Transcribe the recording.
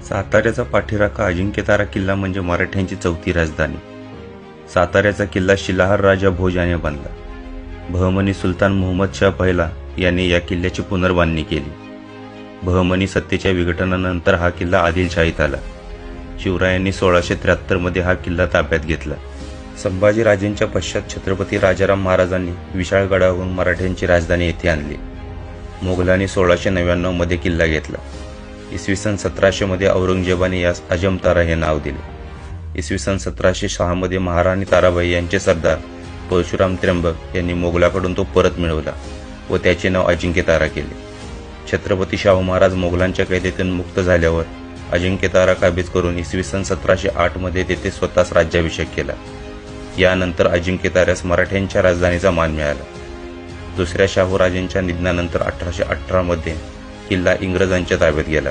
साताऱ्याचा पाठीराखा अजिंक्यतारा किल्ला म्हणजे मराठ्यांची चौथी राजधानी। साताऱ्याचा किल्ला शिलाहार राजा भोज याने बांधला। बहमनी सुलतान मुहम्मद शाह पहिला यांनी या किल्ल्याची पुनर्बांधणी केली। बहमनी सत्तेच्या विघटनानंतर हा किल्ला आदिलशाहीत आला। शिवरायांनी 1673 मध्ये हा किल्ला ताब्यात घेतला। संभाजीराजेंच्या पश्चात छत्रपती राजाराम महाराजांनी विशाळगडावरून मराठ्यांची राजधानी येथे आणली। मोगलांनी 1699 मध्ये किल्ला घेतला। इसवी सन 1700 मध्ये औरंगजेबाने यास अजमतारा हे नाव दिले। इसवी सन 1706 मध्ये महाराणी ताराबाई यांचे सरदार परशुराम त्र्यंबक यांनी मोगलाकडून तो परत मिळवला व त्याचे नाव अजिंक्यतारा केले। छत्रपती शाहू महाराज मोगलांच्या कैदेतून मुक्त झाल्यावर अजिंक्यतारा काबीज करून इसवी सन 1708 मध्ये तेथे स्वतःच राज्याभिषेक केला। यानंतर अजिंक्यताऱ्यास मराठ्यांच्या राजधानीचा मान मिळाला। दुसऱ्या शाहू राजांच्या निधनानंतर 1818 मध्ये किल्ला इंग्रजांच्या ताब्यात गेला।